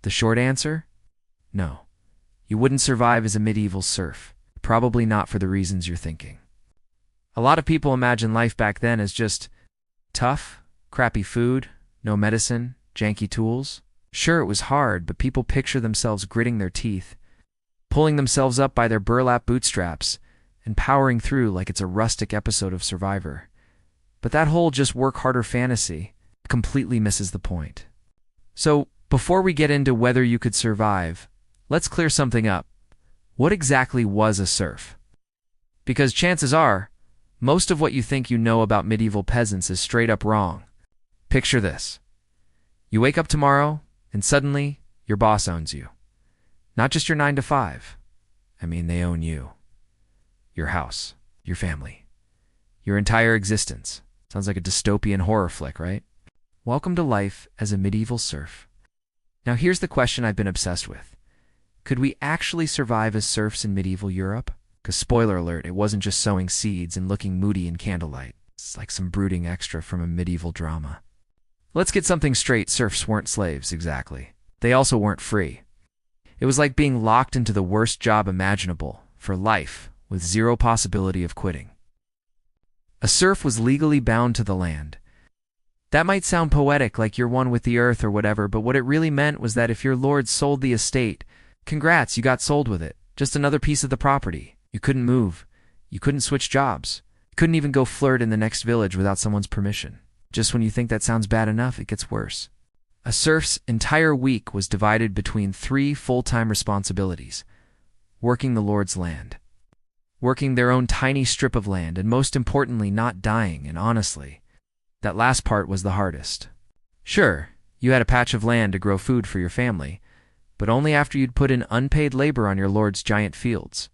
The short answer? No. You wouldn't survive as a medieval serf. Probably not for the reasons you're thinking. A lot of people imagine life back then as just tough, crappy food, no medicine, janky tools. Sure, it was hard, but people picture themselves gritting their teeth, pulling themselves up by their burlap bootstraps, and powering through like it's a rustic episode of Survivor. But that whole just work harder fantasy completely misses the point. So, before we get into whether you could survive, let's clear something up. What exactly was a serf? Because chances are, most of what you think you know about medieval peasants is straight up wrong. Picture this. You wake up tomorrow, and suddenly, your boss owns you. Not just your 9 to 5. I mean, they own you. Your house, your family, your entire existence. Sounds like a dystopian horror flick, right? Welcome to life as a medieval serf. Now here's the question I've been obsessed with. Could we actually survive as serfs in medieval Europe? Because spoiler alert, it wasn't just sowing seeds and looking moody in candlelight. It's like some brooding extra from a medieval drama. Let's get something straight, serfs weren't slaves, exactly. They also weren't free. It was like being locked into the worst job imaginable, for life, with zero possibility of quitting. A serf was legally bound to the land. That might sound poetic, like you're one with the earth or whatever, but what it really meant was that if your lord sold the estate, congrats, you got sold with it. Just another piece of the property. You couldn't move. You couldn't switch jobs. You couldn't even go flirt in the next village without someone's permission. Just when you think that sounds bad enough, it gets worse. A serf's entire week was divided between 3 full-time responsibilities: working the lord's land, working their own tiny strip of land, and most importantly, not dying, and honestly, that last part was the hardest. Sure, you had a patch of land to grow food for your family, but only after you'd put in unpaid labor on your lord's giant fields.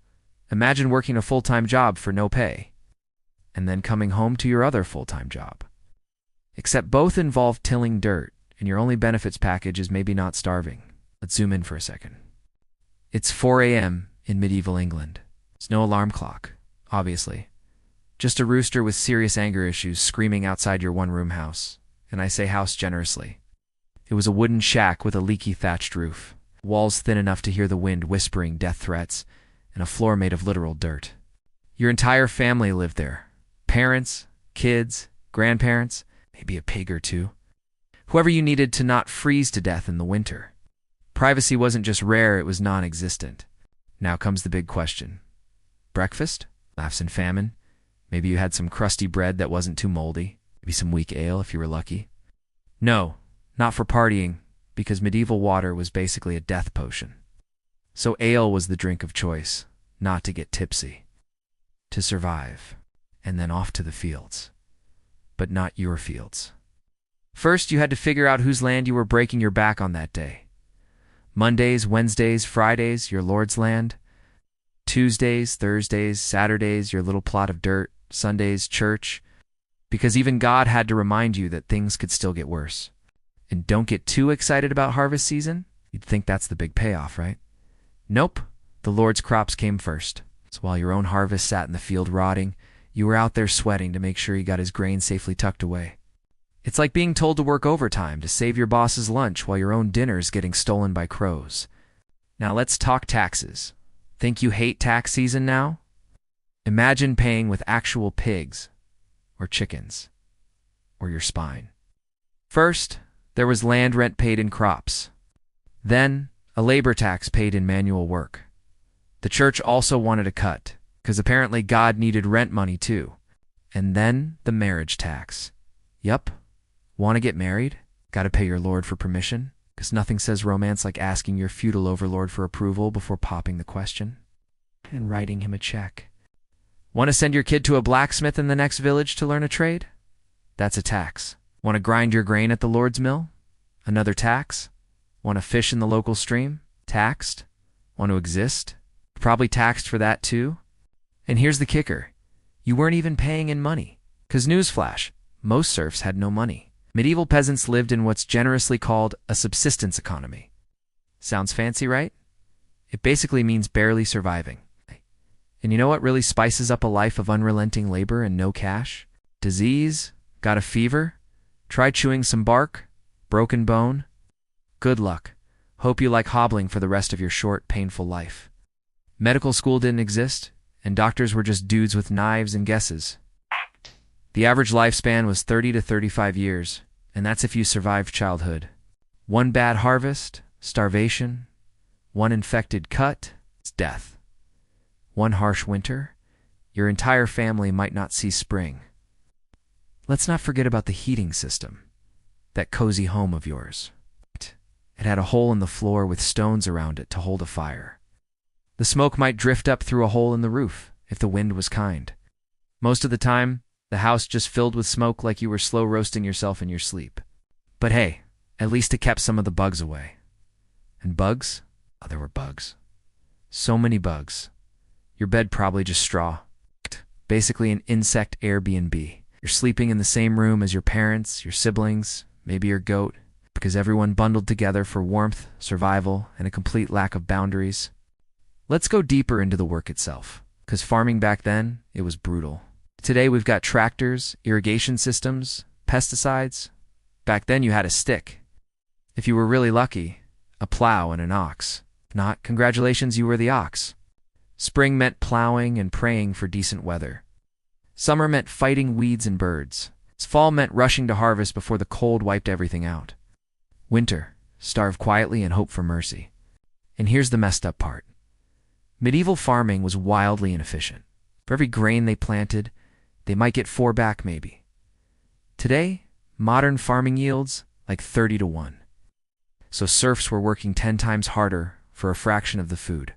Imagine working a full-time job for no pay, and then coming home to your other full-time job. Except both involve tilling dirt, and your only benefits package is maybe not starving. Let's zoom in for a second. It's 4 a.m. in medieval England. It's no alarm clock, obviously. Just a rooster with serious anger issues screaming outside your one-room house. And I say house generously. It was a wooden shack with a leaky thatched roof, walls thin enough to hear the wind whispering death threats, and a floor made of literal dirt. Your entire family lived there. Parents, kids, grandparents, maybe a pig or two. Whoever you needed to not freeze to death in the winter. Privacy wasn't just rare, it was non-existent. Now comes the big question. Breakfast? Laughs and famine? Maybe you had some crusty bread that wasn't too moldy. Maybe some weak ale if you were lucky. No, not for partying, because medieval water was basically a death potion. So ale was the drink of choice, not to get tipsy. To survive, and then off to the fields. But not your fields. First, you had to figure out whose land you were breaking your back on that day. Mondays, Wednesdays, Fridays, your lord's land. Tuesdays, Thursdays, Saturdays, your little plot of dirt. Sundays, church. Because even God had to remind you that things could still get worse. And don't get too excited about harvest season. You'd think that's the big payoff, right? Nope. The Lord's crops came first. So while your own harvest sat in the field rotting, you were out there sweating to make sure he got his grain safely tucked away. It's like being told to work overtime to save your boss's lunch while your own dinner's getting stolen by crows. Now let's talk taxes. Think you hate tax season now? Imagine paying with actual pigs, or chickens, or your spine. First, there was land rent paid in crops. Then, a labor tax paid in manual work. The church also wanted a cut, because apparently God needed rent money too. And then, the marriage tax. Yup. Want to get married? Gotta pay your lord for permission, because nothing says romance like asking your feudal overlord for approval before popping the question and writing him a check. Want to send your kid to a blacksmith in the next village to learn a trade? That's a tax. Want to grind your grain at the lord's mill? Another tax. Want to fish in the local stream? Taxed. Want to exist? Probably taxed for that too. And here's the kicker. You weren't even paying in money. Because newsflash, most serfs had no money. Medieval peasants lived in what's generously called a subsistence economy. Sounds fancy, right? It basically means barely surviving. And you know what really spices up a life of unrelenting labor and no cash? Disease? Got a fever? Try chewing some bark? Broken bone? Good luck. Hope you like hobbling for the rest of your short, painful life. Medical school didn't exist, and doctors were just dudes with knives and guesses. The average lifespan was 30 to 35 years, and that's if you survived childhood. One bad harvest, starvation. One infected cut, it's death. One harsh winter, your entire family might not see spring. Let's not forget about the heating system, that cozy home of yours. It had a hole in the floor with stones around it to hold a fire. The smoke might drift up through a hole in the roof if the wind was kind. Most of the time, the house just filled with smoke like you were slow roasting yourself in your sleep. But hey, at least it kept some of the bugs away. And bugs? Oh, there were bugs. So many bugs. Your bed probably just straw. Basically an insect Airbnb. You're sleeping in the same room as your parents, your siblings, maybe your goat, because everyone bundled together for warmth, survival, and a complete lack of boundaries. Let's go deeper into the work itself, because farming back then, it was brutal. Today we've got tractors, irrigation systems, pesticides. Back then you had a stick. If you were really lucky, a plow and an ox. If not, congratulations, you were the ox. Spring meant plowing and praying for decent weather. Summer meant fighting weeds and birds. Fall meant rushing to harvest before the cold wiped everything out. Winter, starve quietly and hope for mercy. And here's the messed up part. Medieval farming was wildly inefficient. For every grain they planted, they might get 4 back maybe. Today, modern farming yields like 30 to 1. So serfs were working 10 times harder for a fraction of the food.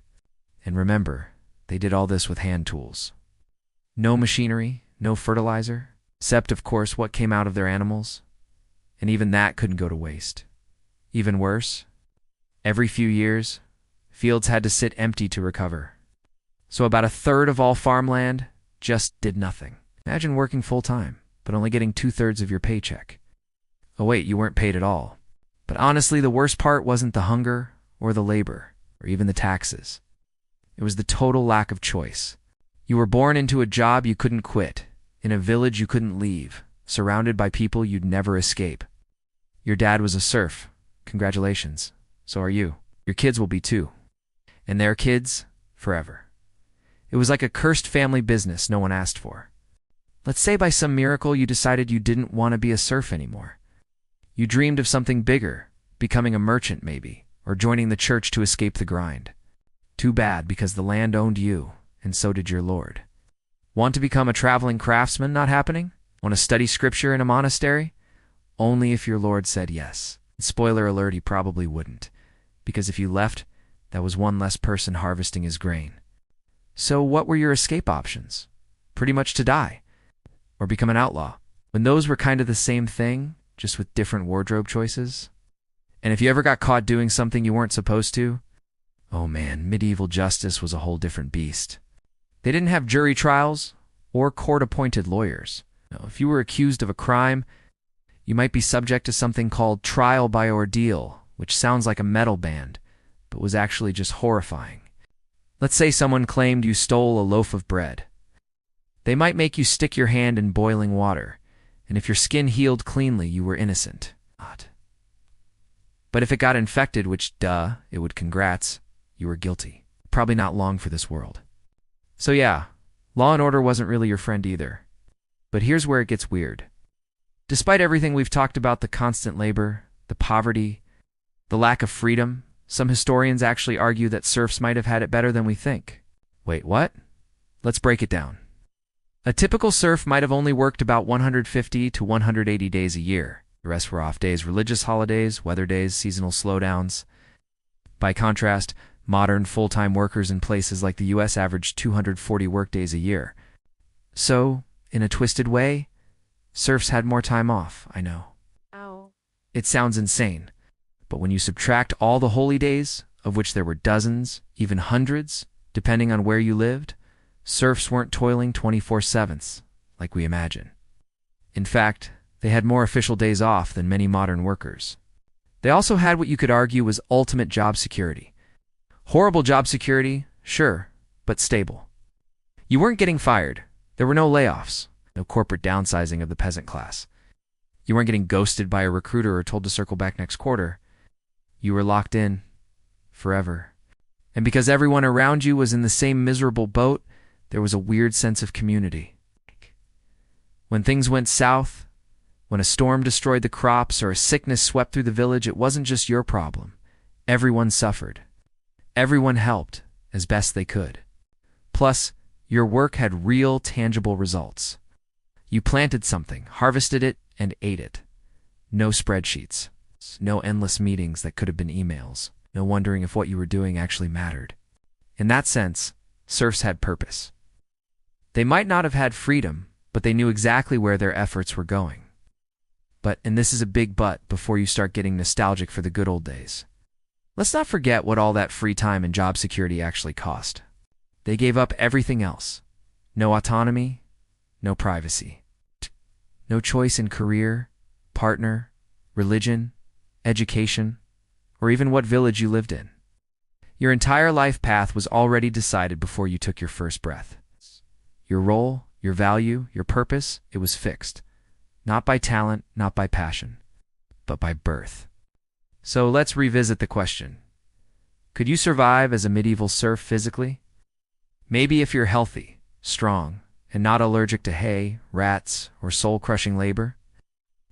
And remember, they did all this with hand tools. No machinery, no fertilizer, except of course what came out of their animals. And even that couldn't go to waste. Even worse, every few years, fields had to sit empty to recover. So about a third of all farmland just did nothing. Imagine working full-time, but only getting 2/3 of your paycheck. Oh wait, you weren't paid at all. But honestly, the worst part wasn't the hunger or the labor or even the taxes. It was the total lack of choice. You were born into a job you couldn't quit, in a village you couldn't leave, surrounded by people you'd never escape. Your dad was a serf. Congratulations. So are you. Your kids will be too. And their kids, forever. It was like a cursed family business no one asked for. Let's say by some miracle you decided you didn't want to be a serf anymore. You dreamed of something bigger, becoming a merchant maybe, or joining the church to escape the grind. Too bad, because the land owned you, and so did your lord. Want to become a traveling craftsman? Not happening? Want to study scripture in a monastery? Only if your lord said yes. Spoiler alert, he probably wouldn't, because if you left, that was one less person harvesting his grain. So what were your escape options? Pretty much to die, or become an outlaw, when those were kind of the same thing, just with different wardrobe choices. And if you ever got caught doing something you weren't supposed to, oh man, medieval justice was a whole different beast. They didn't have jury trials or court-appointed lawyers. No, if you were accused of a crime, you might be subject to something called trial by ordeal, which sounds like a metal band, but was actually just horrifying. Let's say someone claimed you stole a loaf of bread. They might make you stick your hand in boiling water, and if your skin healed cleanly, you were innocent. But if it got infected, which, duh, it would, congrats, you were guilty. Probably not long for this world. So yeah, law and order wasn't really your friend either. But here's where it gets weird. Despite everything we've talked about, the constant labor, the poverty, the lack of freedom, some historians actually argue that serfs might have had it better than we think. Wait, what? Let's break it down. A typical serf might have only worked about 150 to 180 days a year. The rest were off days, religious holidays, weather days, seasonal slowdowns. By contrast, modern full-time workers in places like the US averaged 240 workdays a year. So, in a twisted way, serfs had more time off, I know. Ow. It sounds insane, but when you subtract all the holy days, of which there were dozens, even hundreds, depending on where you lived, serfs weren't toiling 24/7, like we imagine. In fact, they had more official days off than many modern workers. They also had what you could argue was ultimate job security. Horrible job security, sure, but stable. You weren't getting fired. There were no layoffs, no corporate downsizing of the peasant class. You weren't getting ghosted by a recruiter or told to circle back next quarter. You were locked in, forever. And because everyone around you was in the same miserable boat, there was a weird sense of community. When things went south, when a storm destroyed the crops or a sickness swept through the village, it wasn't just your problem. Everyone suffered. Everyone helped as best they could. Plus, your work had real, tangible results. You planted something, harvested it, and ate it. No spreadsheets. No endless meetings that could have been emails. No wondering if what you were doing actually mattered. In that sense, serfs had purpose. They might not have had freedom, but they knew exactly where their efforts were going. But, and this is a big but before you start getting nostalgic for the good old days, let's not forget what all that free time and job security actually cost. They gave up everything else. No autonomy, no privacy. No choice in career, partner, religion, education, or even what village you lived in. Your entire life path was already decided before you took your first breath. Your role, your value, your purpose, it was fixed. Not by talent, not by passion, but by birth. So let's revisit the question. Could you survive as a medieval serf physically? Maybe if you're healthy, strong, and not allergic to hay, rats, or soul-crushing labor.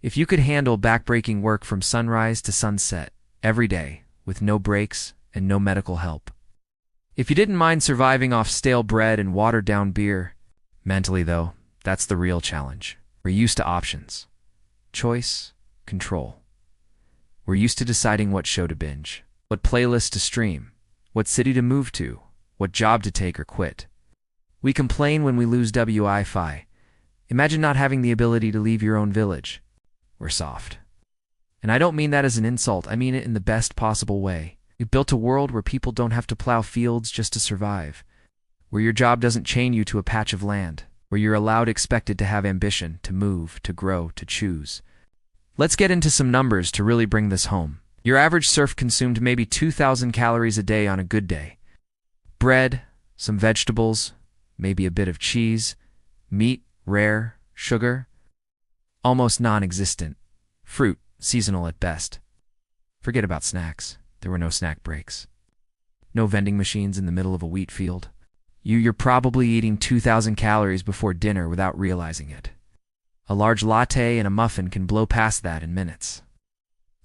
If you could handle backbreaking work from sunrise to sunset, every day, with no breaks and no medical help. If you didn't mind surviving off stale bread and watered-down beer. Mentally, though, that's the real challenge. We're used to options. Choice, control. We're used to deciding what show to binge, what playlist to stream, what city to move to, what job to take or quit. We complain when we lose Wi-Fi. Imagine not having the ability to leave your own village. We're soft. And I don't mean that as an insult, I mean it in the best possible way. We built a world where people don't have to plow fields just to survive, where your job doesn't chain you to a patch of land, where you're expected to have ambition, to move, to grow, to choose. Let's get into some numbers to really bring this home. Your average serf consumed maybe 2,000 calories a day on a good day. Bread, some vegetables, maybe a bit of cheese, meat, rare, sugar, almost non-existent, fruit, seasonal at best. Forget about snacks. There were no snack breaks. No vending machines in the middle of a wheat field. You're probably eating 2,000 calories before dinner without realizing it. A large latte and a muffin can blow past that in minutes.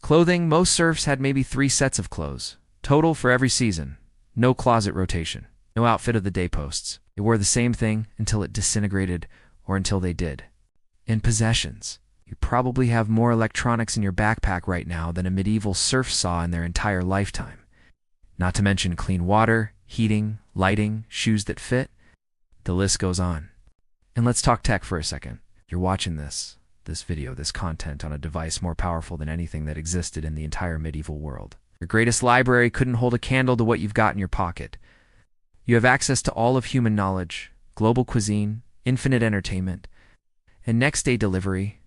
Clothing, most serfs had maybe 3 sets of clothes, total for every season. No closet rotation. No outfit of the day posts. They wore the same thing until it disintegrated or until they did. In possessions, you probably have more electronics in your backpack right now than a medieval serf saw in their entire lifetime. Not to mention clean water, heating, lighting, shoes that fit. The list goes on. And let's talk tech for a second. You're watching this video, this content on a device more powerful than anything that existed in the entire medieval world. Your greatest library couldn't hold a candle to what you've got in your pocket. You have access to all of human knowledge, global cuisine, infinite entertainment, and next-day delivery.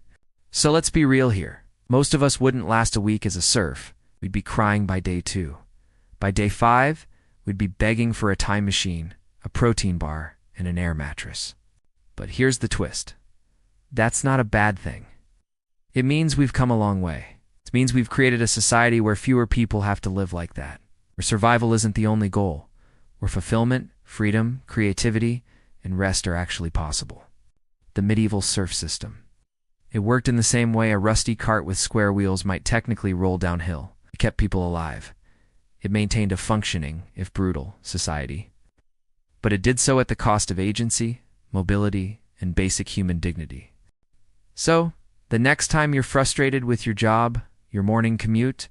So let's be real here. Most of us wouldn't last a week as a serf. We'd be crying by day 2. By day 5, we'd be begging for a time machine, a protein bar, and an air mattress. But here's the twist. That's not a bad thing. It means we've come a long way. It means we've created a society where fewer people have to live like that, where survival isn't the only goal, where fulfillment, freedom, creativity, and rest are actually possible. The medieval serf system. It worked in the same way a rusty cart with square wheels might technically roll downhill. It kept people alive. It maintained a functioning, if brutal, society. But it did so at the cost of agency, mobility, and basic human dignity. So, the next time you're frustrated with your job, your morning commute,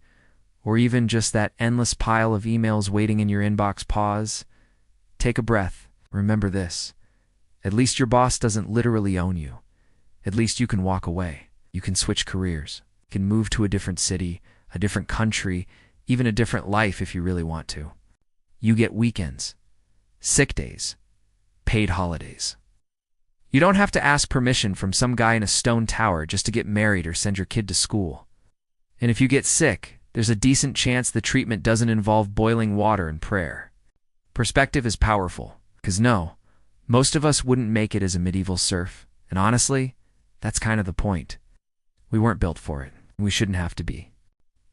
or even just that endless pile of emails waiting in your inbox, pause, take a breath. Remember this. At least your boss doesn't literally own you. At least you can walk away. You can switch careers. You can move to a different city, a different country, even a different life if you really want to. You get weekends, sick days, paid holidays. You don't have to ask permission from some guy in a stone tower just to get married or send your kid to school. And if you get sick, there's a decent chance the treatment doesn't involve boiling water and prayer. Perspective is powerful, because no, most of us wouldn't make it as a medieval serf, and honestly, that's kind of the point. We weren't built for it, and we shouldn't have to be.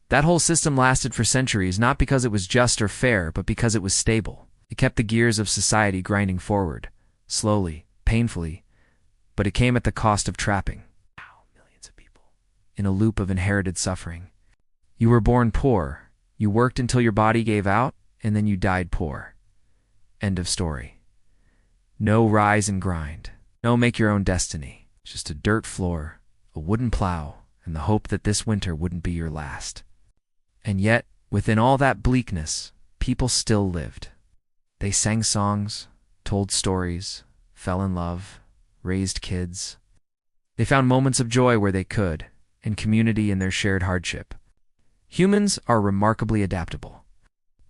That whole system lasted for centuries not because it was just or fair, but because it was stable. It kept the gears of society grinding forward, slowly, painfully, but it came at the cost of trapping millions of people in a loop of inherited suffering. You were born poor, you worked until your body gave out, and then you died poor. End of story. No rise and grind. No make your own destiny. Just a dirt floor, a wooden plow, and the hope that this winter wouldn't be your last. And yet, within all that bleakness, people still lived. They sang songs, told stories, fell in love, raised kids. They found moments of joy where they could, and community in their shared hardship. Humans are remarkably adaptable.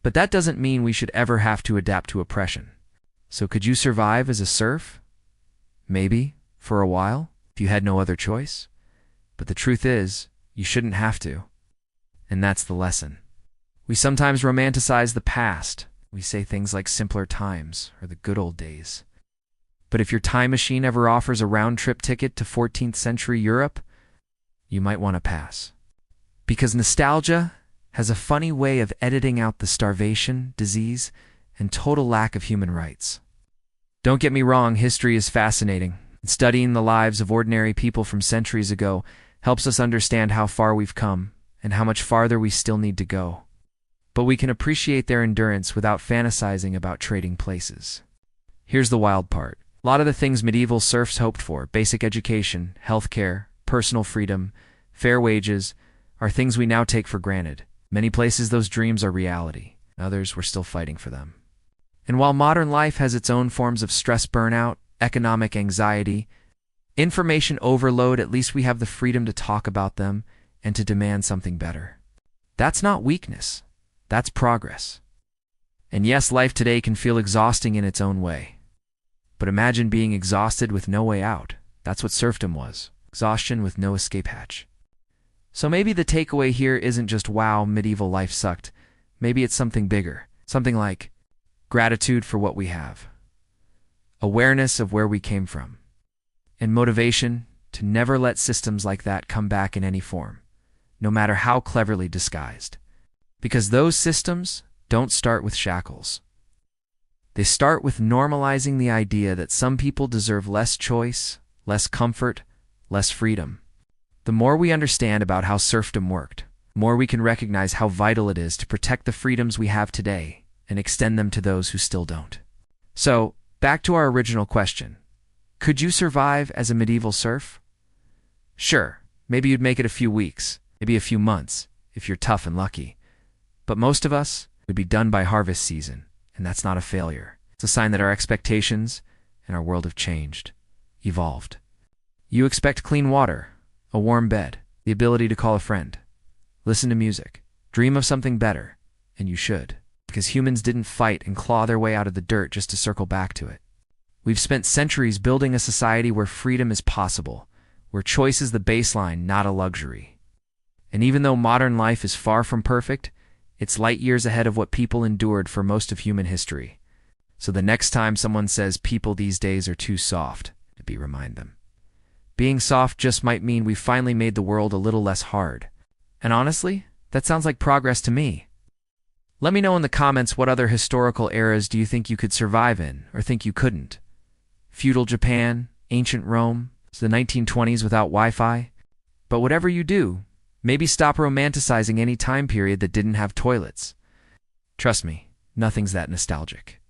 But that doesn't mean we should ever have to adapt to oppression. So could you survive as a serf? Maybe, for a while, if you had no other choice. But the truth is, you shouldn't have to. And that's the lesson. We sometimes romanticize the past. We say things like simpler times or the good old days. But if your time machine ever offers a round-trip ticket to 14th century Europe, you might want to pass. Because nostalgia has a funny way of editing out the starvation, disease, and total lack of human rights. Don't get me wrong, history is fascinating. Studying the lives of ordinary people from centuries ago helps us understand how far we've come and how much farther we still need to go. But we can appreciate their endurance without fantasizing about trading places. Here's the wild part. A lot of the things medieval serfs hoped for, basic education, healthcare, personal freedom, fair wages, are things we now take for granted. Many places those dreams are reality. Others we're still fighting for them. And while modern life has its own forms of stress burnout, economic anxiety, information overload, at least we have the freedom to talk about them and to demand something better. That's not weakness. That's progress. And yes, life today can feel exhausting in its own way. But imagine being exhausted with no way out. That's what serfdom was. Exhaustion with no escape hatch. So maybe the takeaway here isn't just, wow, medieval life sucked. Maybe it's something bigger. Something like gratitude for what we have, awareness of where we came from, and motivation to never let systems like that come back in any form, no matter how cleverly disguised. Because those systems don't start with shackles. They start with normalizing the idea that some people deserve less choice, less comfort, less freedom. The more we understand about how serfdom worked, the more we can recognize how vital it is to protect the freedoms we have today and extend them to those who still don't. So, back to our original question. Could you survive as a medieval serf? Sure, maybe you'd make it a few weeks, maybe a few months, if you're tough and lucky. But most of us would be done by harvest season, and that's not a failure. It's a sign that our expectations and our world have changed, evolved. You expect clean water, a warm bed, the ability to call a friend, listen to music, dream of something better, and you should. Because humans didn't fight and claw their way out of the dirt just to circle back to it. We've spent centuries building a society where freedom is possible, where choice is the baseline, not a luxury. And even though modern life is far from perfect, it's light years ahead of what people endured for most of human history. So the next time someone says people these days are too soft, maybe remind them. Being soft just might mean we finally made the world a little less hard. And honestly, that sounds like progress to me. Let me know in the comments what other historical eras do you think you could survive in, or think you couldn't. Feudal Japan, ancient Rome, the 1920s without Wi-Fi. But whatever you do, maybe stop romanticizing any time period that didn't have toilets. Trust me, nothing's that nostalgic.